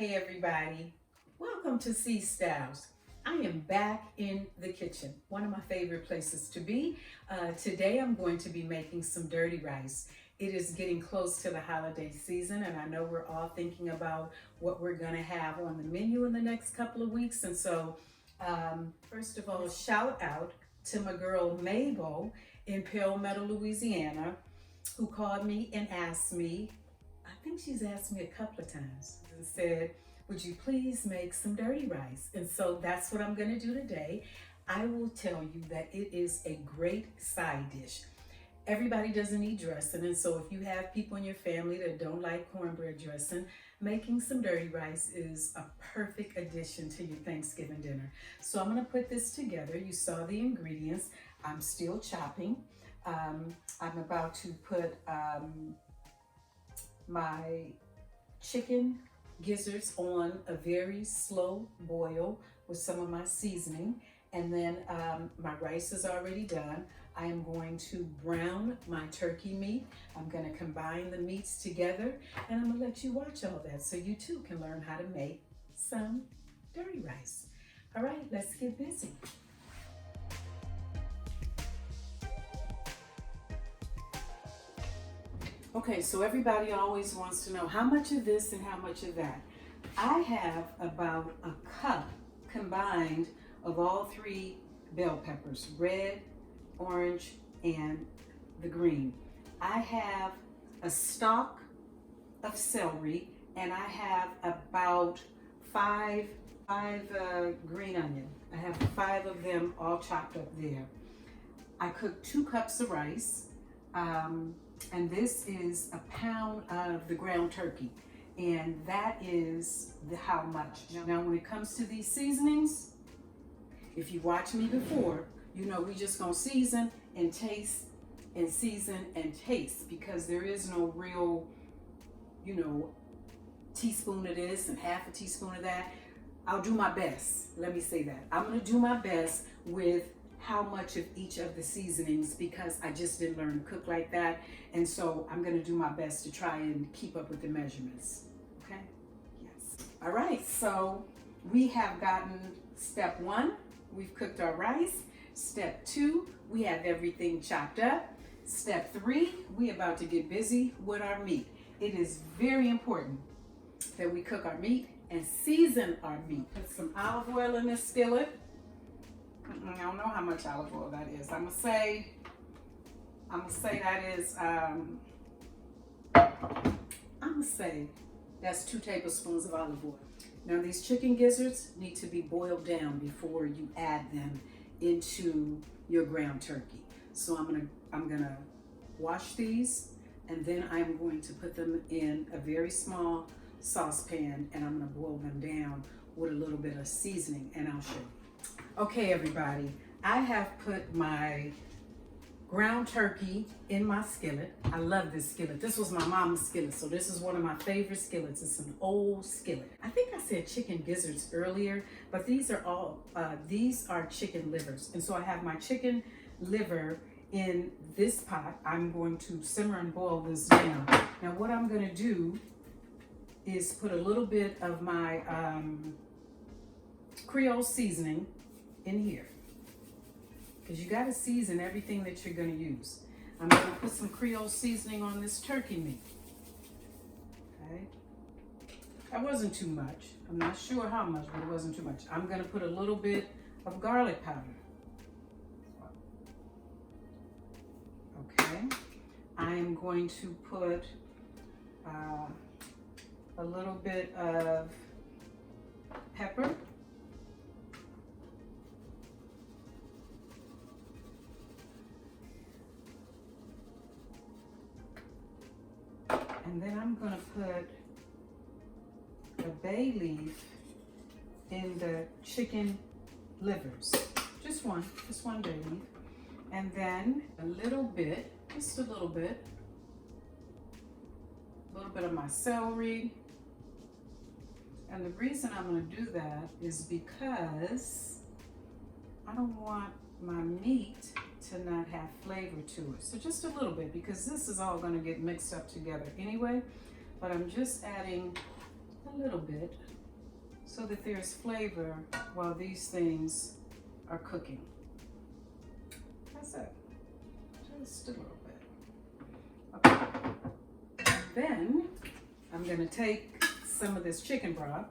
Hey everybody, welcome to C Styles. I am back in the kitchen, one of my favorite places to be. Today I'm going to be making some dirty rice. It is getting close to the holiday season and I know we're all thinking about what we're gonna have on the menu in the next couple of weeks. And so, first of all, shout out to my girl Mabel in Pale Meadow, Louisiana, who called me and asked me, I think she's asked me a couple of times and said, would you please make some dirty rice? And so that's what I'm gonna do today. I will tell you that it is a great side dish. Everybody doesn't eat dressing, and so if you have people in your family that don't like cornbread dressing, making some dirty rice is a perfect addition to your Thanksgiving dinner. So I'm gonna put this together. You saw the ingredients. I'm still chopping. I'm about to put my chicken gizzards on a very slow boil with some of my seasoning, and then my rice is already done. I am going to brown my turkey meat. I'm going to combine the meats together, and I'm going to let you watch all that so you too can learn how to make some dirty rice. All right, let's get busy. Okay, so everybody always wants to know how much of this and how much of that. I have about a cup combined of all three bell peppers, red, orange, and the green. I have a stalk of celery, and I have about five green onion. I have 5 of them all chopped up there. I cooked 2 cups of rice. And this is a pound of the ground turkey, and that is how much. Now when it comes to these seasonings, if you watched me before, you know we just gonna season and taste and season and taste, because there is no real, teaspoon of this and half a teaspoon of that. I'll do my best, let me say that. I'm gonna do my best with how much of each of the seasonings, because I just didn't learn to cook like that. And so I'm gonna do my best to try and keep up with the measurements, okay? Yes. All right, so we have gotten step 1, we've cooked our rice. Step 2, we have everything chopped up. Step 3, we about to get busy with our meat. It is very important that we cook our meat and season our meat. Put some olive oil in this skillet. I don't know how much olive oil that is. I'm gonna say that is, I'm gonna say that's 2 tablespoons of olive oil. Now these chicken gizzards need to be boiled down before you add them into your ground turkey. So I'm gonna wash these, and then I'm going to put them in a very small saucepan, and I'm gonna boil them down with a little bit of seasoning, and I'll show you. Okay, everybody, I have put my ground turkey in my skillet. I love this skillet. This was my mama's skillet, so this is one of my favorite skillets. It's an old skillet. I think I said chicken gizzards earlier, but these are chicken livers. And so I have my chicken liver in this pot. I'm going to simmer and boil this down. Now what I'm gonna do is put a little bit of my Creole seasoning in here, because you got to season everything that you're going to use. I'm going to put some Creole seasoning on this turkey meat. Okay, that wasn't too much. I'm not sure how much, but it wasn't too much. I'm going to put a little bit of garlic powder. Okay, I am going to put a little bit of pepper. And then I'm gonna put a bay leaf in the chicken livers. Just one bay leaf. And then a little bit, just a little bit of my celery. And the reason I'm gonna do that is because I don't want my meat to not have flavor to it. So just a little bit, because this is all gonna get mixed up together anyway, but I'm just adding a a little bit so that there's flavor while these things are cooking. That's it. Just a little bit. Okay. Then I'm gonna take some of this chicken broth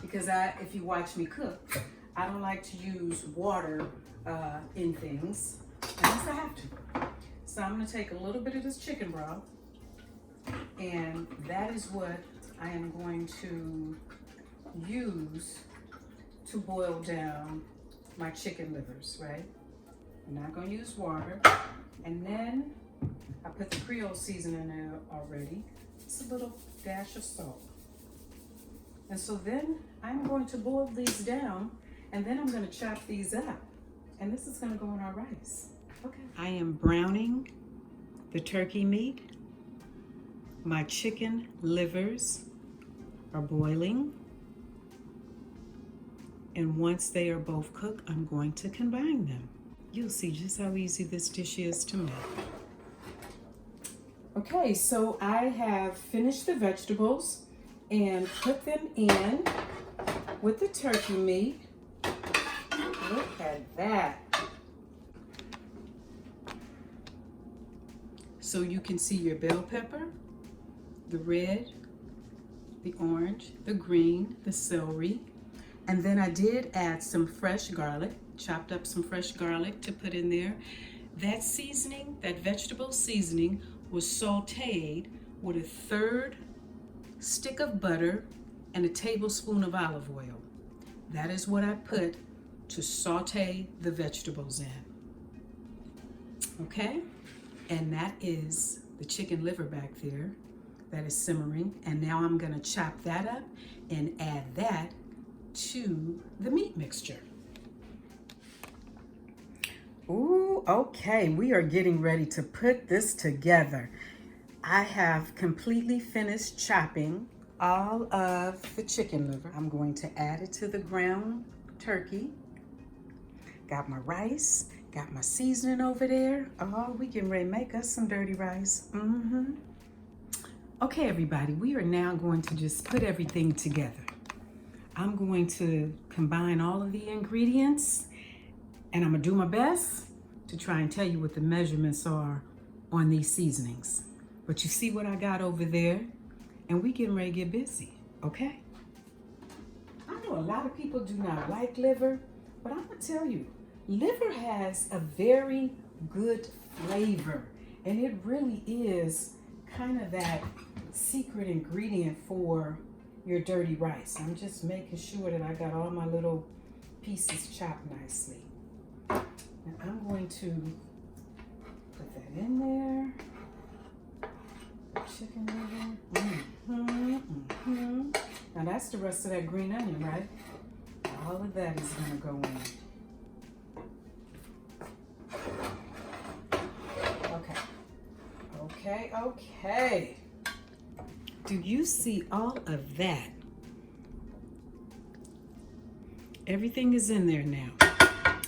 because if you watch me cook, I don't like to use water in things unless I have to. So I'm gonna take a little bit of this chicken broth, and that is what I am going to use to boil down my chicken livers, right? I'm not gonna use water. And then I put the Creole seasoning in there already. It's a little dash of salt. And so then I'm going to boil these down, and then I'm gonna chop these up. And this is gonna go in our rice. Okay. I am browning the turkey meat. My chicken livers are boiling. And once they are both cooked, I'm going to combine them. You'll see just how easy this dish is to make. Okay, so I have finished the vegetables and put them in with the turkey meat. Look at that. So you can see your bell pepper, the red, the orange, the green, the celery. And then I did add some fresh garlic, chopped up some fresh garlic to put in there. That seasoning, that vegetable seasoning, was sauteed with a third stick of butter and a tablespoon of olive oil. That is what I put to saute the vegetables in. Okay? And that is the chicken liver back there that is simmering. And now I'm gonna chop that up and add that to the meat mixture. Ooh, okay, we are getting ready to put this together. I have completely finished chopping all of the chicken liver. I'm going to add it to the ground turkey. Got my rice, got my seasoning over there. Oh, we getting ready to make us some dirty rice. Okay, everybody, we are now going to just put everything together. I'm going to combine all of the ingredients, and I'm gonna do my best to try and tell you what the measurements are on these seasonings. But you see what I got over there, and we getting ready to get busy, okay? I know a lot of people do not like liver, but I'm gonna tell you, liver has a very good flavor, and it really is kind of that secret ingredient for your dirty rice. I'm just making sure that I got all my little pieces chopped nicely. And I'm going to put that in there. Chicken liver. Now that's the rest of that green onion, right? All of that is gonna go in. Okay. Do you see all of that? Everything is in there now.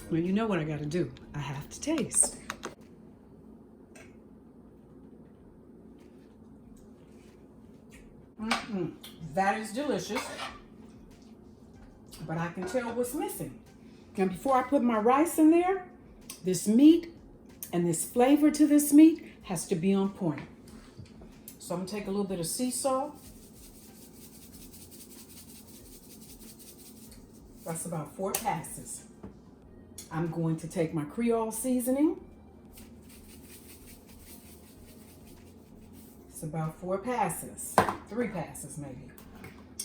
Well, you know what I gotta do. I have to taste. That is delicious. But I can tell what's missing. And before I put my rice in there, this meat and this flavor to this meat has to be on point. So I'm gonna take a little bit of sea salt. That's about 4 passes. I'm going to take my Creole seasoning. It's about 4 passes, 3 passes maybe.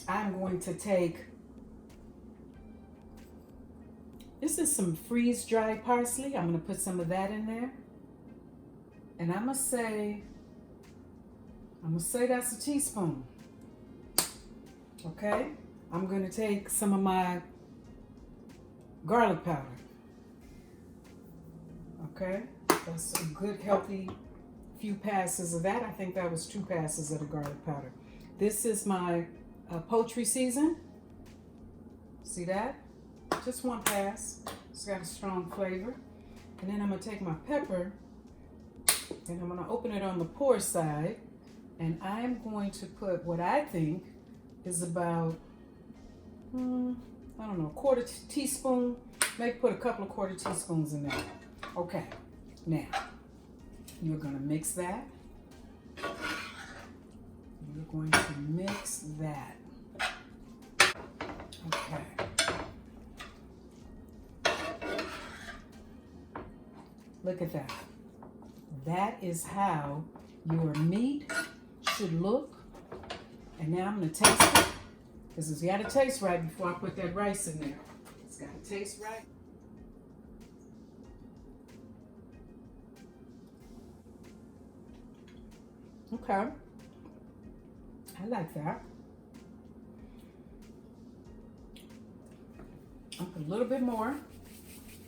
I'm going to take, this is some freeze-dried parsley. I'm gonna put some of that in there. And I'm gonna say that's a teaspoon. Okay? I'm gonna take some of my garlic powder. Okay? That's a good, healthy few passes of that. I think that was 2 passes of the garlic powder. This is my poultry season. See that? Just 1 pass. It's got a strong flavor. And then I'm gonna take my pepper and I'm gonna open it on the pour side, and I'm going to put what I think is about, I don't know, quarter teaspoon. Maybe put a couple of quarter teaspoons in there. Okay, now you're gonna mix that. You're going to mix that. Okay. Look at that. That is how your meat should look. And now I'm gonna taste it, because it's gotta taste right before I put that rice in there. It's gotta taste right. Okay. I like that. I'll put a little bit more,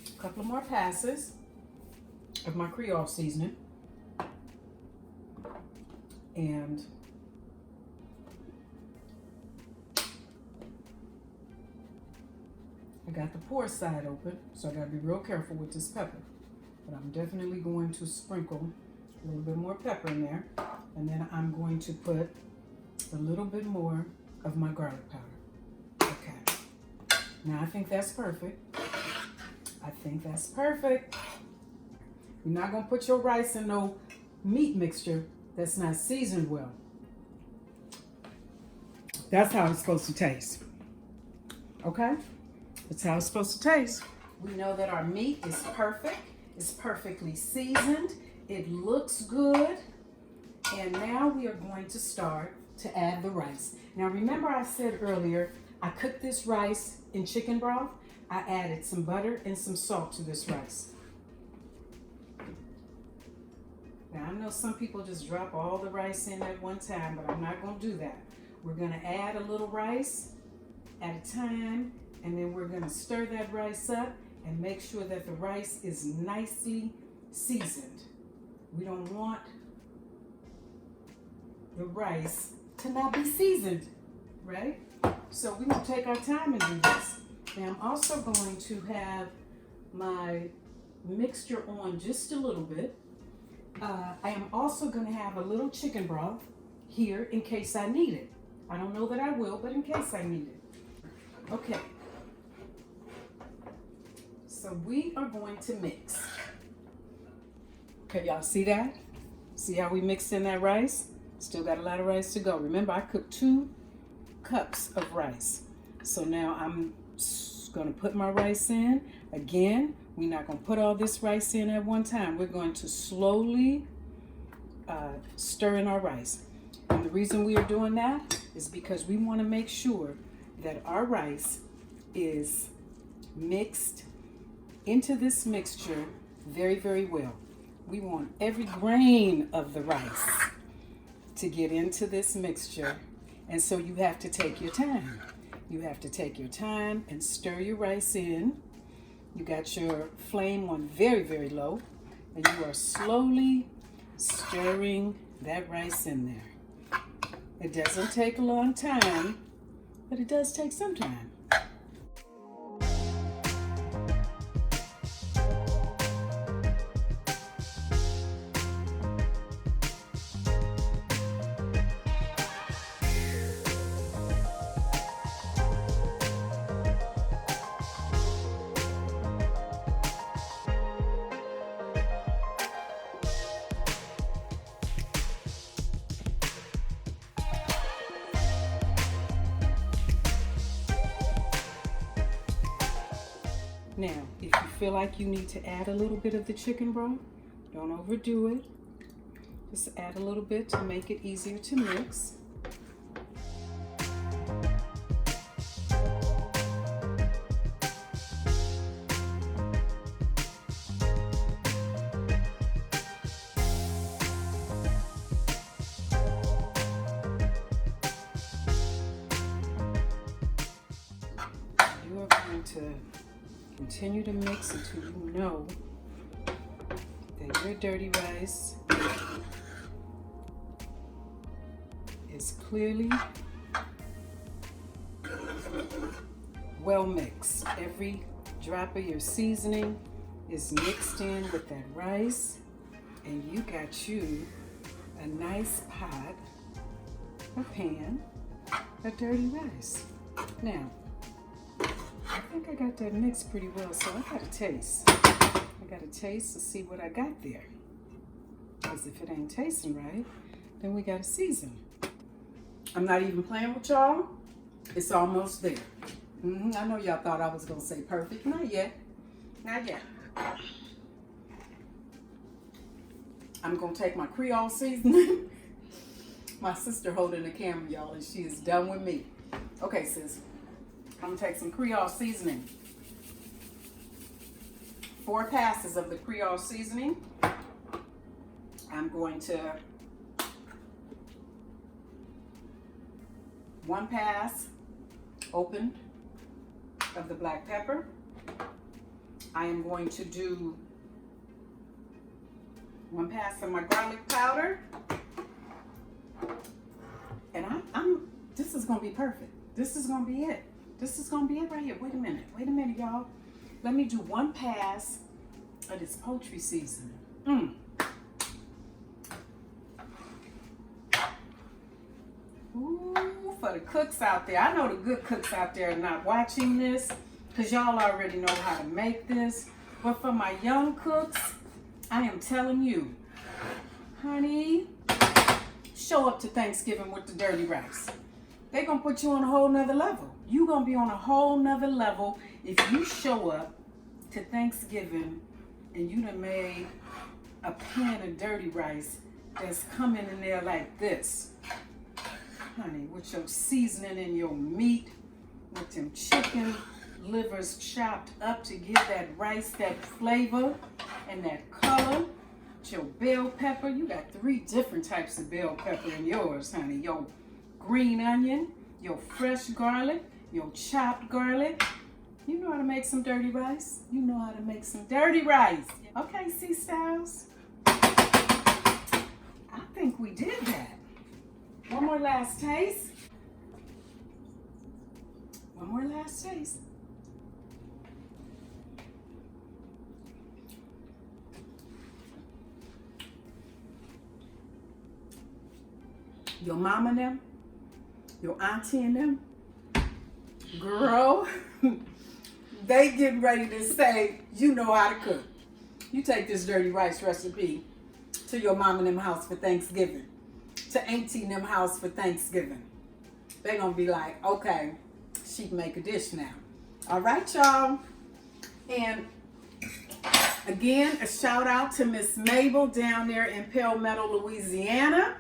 a couple of more passes of my Creole seasoning. And I got the pour side open, so I gotta be real careful with this pepper. But I'm definitely going to sprinkle a little bit more pepper in there. And then I'm going to put a little bit more of my garlic powder. Okay. Now I think that's perfect. I think that's perfect. You're not gonna put your rice in no meat mixture that's not seasoned well. That's how it's supposed to taste. Okay? That's how it's supposed to taste. We know that our meat is perfect. It's perfectly seasoned. It looks good. And now we are going to start to add the rice. Now remember I said earlier, I cooked this rice in chicken broth. I added some butter and some salt to this rice. Now I know some people just drop all the rice in at one time, but I'm not gonna do that. We're gonna add a little rice at a time, and then we're gonna stir that rice up and make sure that the rice is nicely seasoned. We don't want the rice to not be seasoned, right? So we're gonna take our time and do this. Now I'm also going to have my mixture on just a little bit. I am also gonna have a little chicken broth here in case I need it. I don't know that I will, but in case I need it. Okay. So we are going to mix. Okay, y'all see that? See how we mixed in that rice? Still got a lot of rice to go. Remember, I cooked 2 cups of rice. So now I'm gonna put my rice in. Again, we're not gonna put all this rice in at one time. We're going to slowly stir in our rice. And the reason we are doing that is because we wanna make sure that our rice is mixed into this mixture very, very well. We want every grain of the rice to get into this mixture. And so you have to take your time. You have to take your time and stir your rice in. You got your flame on very, very low, and you are slowly stirring that rice in there. It doesn't take a long time, but it does take some time. Now, if you feel like you need to add a little bit of the chicken broth, don't overdo it. Just add a little bit to make it easier to mix. You are going to continue to mix until you know that your dirty rice is clearly well mixed. Every drop of your seasoning is mixed in with that rice, and you got you a nice pot or pan of dirty rice. Now, I think I got that mixed pretty well, so I got to taste. I got to taste to see what I got there. Because if it ain't tasting right, then we got to season. I'm not even playing with y'all. It's almost there. I know y'all thought I was going to say perfect. Not yet. Not yet. I'm going to take my Creole seasoning. My sister holding the camera, y'all, and she is done with me. Okay, sis. I'm going to take some Creole seasoning. 4 passes of the Creole seasoning. I'm going to 1 pass opened of the black pepper. I am going to do 1 pass of my garlic powder. And this is gonna be perfect. This is gonna be it. This is gonna be it right here. Wait a minute, y'all. Let me do 1 pass of this poultry seasoning. Ooh, for the cooks out there. I know the good cooks out there are not watching this because y'all already know how to make this. But for my young cooks, I am telling you, honey, show up to Thanksgiving with the dirty rice. They're going to put you on a whole nother level. You're going to be on a whole nother level if you show up to Thanksgiving and you done made a pan of dirty rice that's coming in there like this. Honey, with your seasoning and your meat, with them chicken livers chopped up to give that rice that flavor and that color. With your bell pepper, you got 3 different types of bell pepper in yours, honey. Your green onion, your fresh garlic, your chopped garlic. You know how to make some dirty rice. You know how to make some dirty rice. Okay, C-Styles. I think we did that. One more last taste. One more last taste. Your mama and them, your auntie and them, girl, they getting ready to say, you know how to cook. You take this dirty rice recipe to your mama and them house for Thanksgiving, to auntie and them house for Thanksgiving. They're going to be like, okay, she can make a dish now. All right, y'all. And again, a shout out to Miss Mabel down there in Palmetto, Louisiana.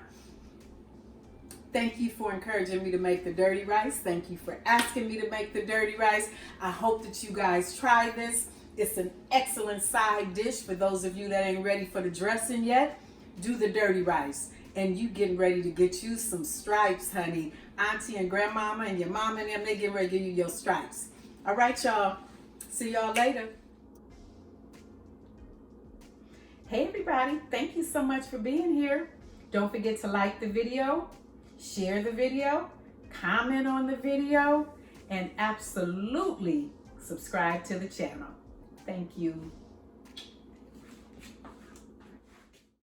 Thank you for encouraging me to make the dirty rice. Thank you for asking me to make the dirty rice. I hope that you guys try this. It's an excellent side dish for those of you that ain't ready for the dressing yet. Do the dirty rice. And you getting ready to get you some stripes, honey. Auntie and grandmama and your mama and them, they get ready to give you your stripes. All right, y'all. See y'all later. Hey, everybody. Thank you so much for being here. Don't forget to like the video, share the video, comment on the video, and absolutely subscribe to the channel. Thank you.